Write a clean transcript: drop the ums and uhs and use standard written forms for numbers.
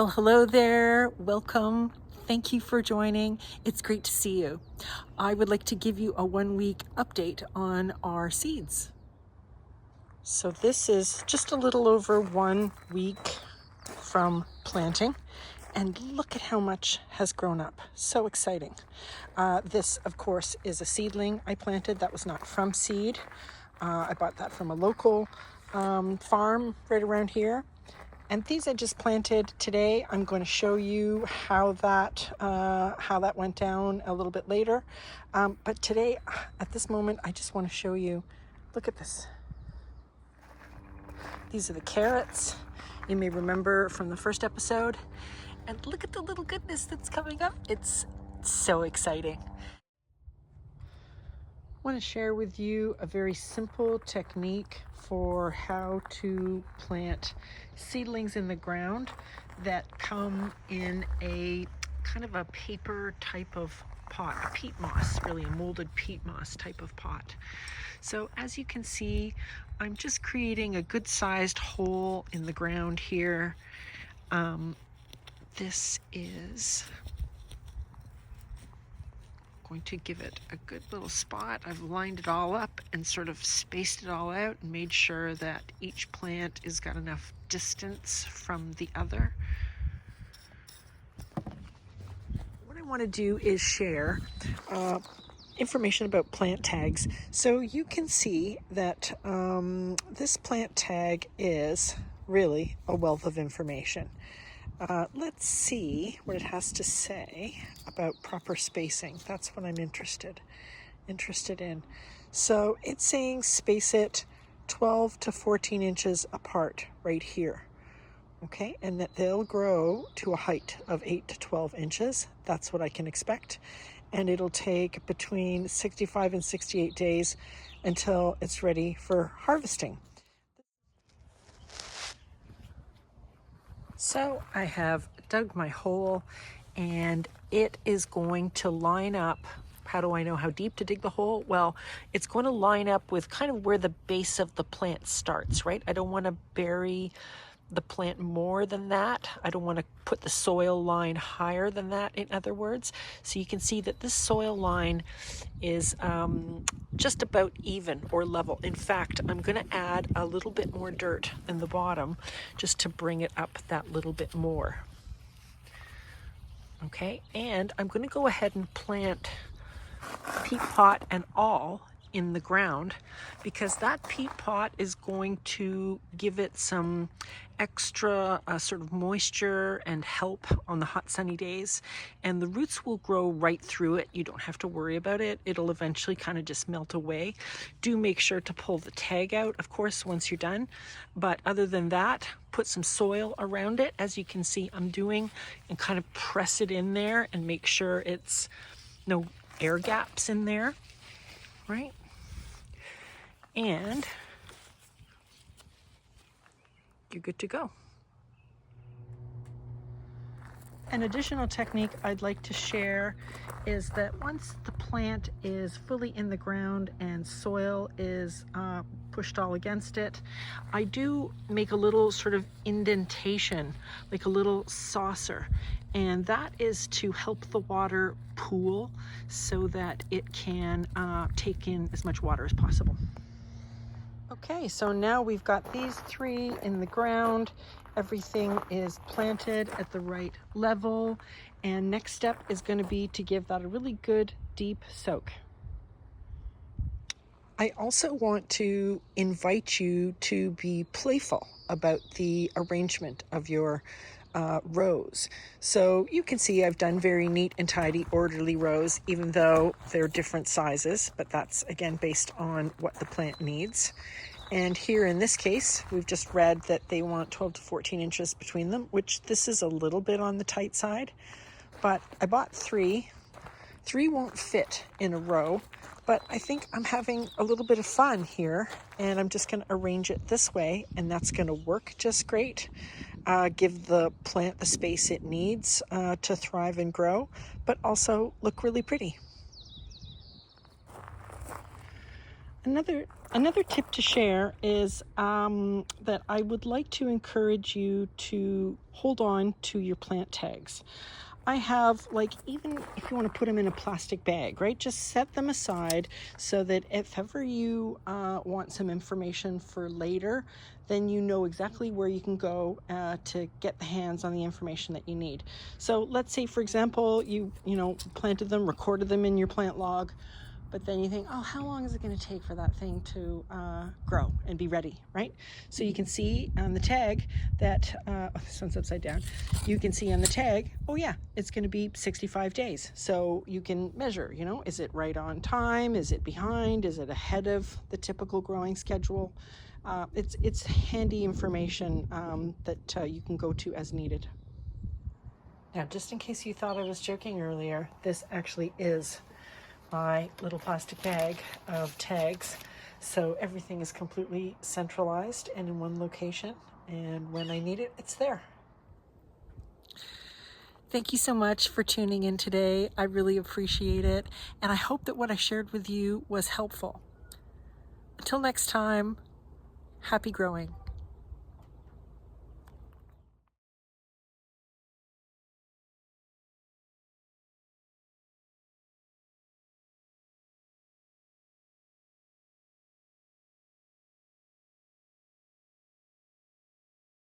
Well, hello there. Welcome. Thank you for joining. It's great to see you. I would like to give you a 1-week update on our seeds. So this is just a little over 1 week from planting, and look at how much has grown up. So exciting. This, of course, is a seedling I planted. That was not from seed. I bought that from a local farm right around here. And these I just planted today. I'm going to show you how that went down a little bit later. But today, at this moment, I just want to show you, look at this. These are the carrots you may remember from the first episode. And look at the little goodness that's coming up. It's so exciting. I want to share with you a very simple technique for how to plant seedlings in the ground that come in a kind of a paper type of pot, a peat moss, really a molded peat moss type of pot. So as you can see, I'm just creating a good sized hole in the ground here. This is going to give it a good little spot. I've lined it all up and sort of spaced it all out and made sure that each plant has got enough distance from the other. What I want to do is share information about plant tags. So you can see that this plant tag is really a wealth of information. Let's see what it has to say about proper spacing. That's what I'm interested in. So it's saying space it 12 to 14 inches apart right here. Okay, and that they'll grow to a height of 8 to 12 inches. That's what I can expect. And it'll take between 65 and 68 days until it's ready for harvesting. So I have dug my hole and it is going to line up. How do I know how deep to dig the hole? Well, it's going to line up with kind of where the base of the plant starts, right? I don't want to bury the plant more than that. I don't want to put the soil line higher than that, in other words. So you can see that this soil line is just about even or level. In fact, I'm going to add a little bit more dirt in the bottom just to bring it up that little bit more. Okay, and I'm going to go ahead and plant peat pot and all in the ground, because that peat pot is going to give it some extra sort of moisture and help on the hot sunny days, and the roots will grow right through it. You don't have to worry about it. It'll eventually kind of just melt away. Do make sure to pull the tag out, of course, once you're done, but other than that, put some soil around it, as you can see I'm doing, and kind of press it in there and make sure it's no air gaps in there, right? And you're good to go. An additional technique I'd like to share is that once the plant is fully in the ground and soil is pushed all against it, I do make a little sort of indentation, like a little saucer, and that is to help the water pool so that it can take in as much water as possible. Okay, so now we've got these 3 in the ground. Everything is planted at the right level. And next step is going to be to give that a really good deep soak. I also want to invite you to be playful about the arrangement of your rows. So you can see I've done very neat and tidy, orderly rows, even though they're different sizes, but that's again based on what the plant needs. And here in this case, we've just read that they want 12 to 14 inches between them, which this is a little bit on the tight side, but I bought 3. 3 won't fit in a row, but I think I'm having a little bit of fun here, and I'm just going to arrange it this way, and that's going to work just great. Give the plant the space it needs to thrive and grow, but also look really pretty. another tip to share is that I would like to encourage you to hold on to your plant tags. I have, like, even if you want to put them in a plastic bag, right? Just set them aside so that if ever you want some information for later, then you know exactly where you can go to get the hands on the information that you need. So let's say, for example, you planted them, recorded them in your plant log, but then you think, oh, how long is it going to take for that thing to grow and be ready, right? So you can see on the tag that, oh, this one's upside down. You can see on the tag, oh yeah, it's going to be 65 days. So you can measure, is it right on time? Is it behind? Is it ahead of the typical growing schedule? It's handy information that you can go to as needed. Now, just in case you thought I was joking earlier, this actually is my little plastic bag of tags. So everything is completely centralized and in one location. And when I need it, it's there. Thank you so much for tuning in today. I really appreciate it. And I hope that what I shared with you was helpful. Until next time, happy growing.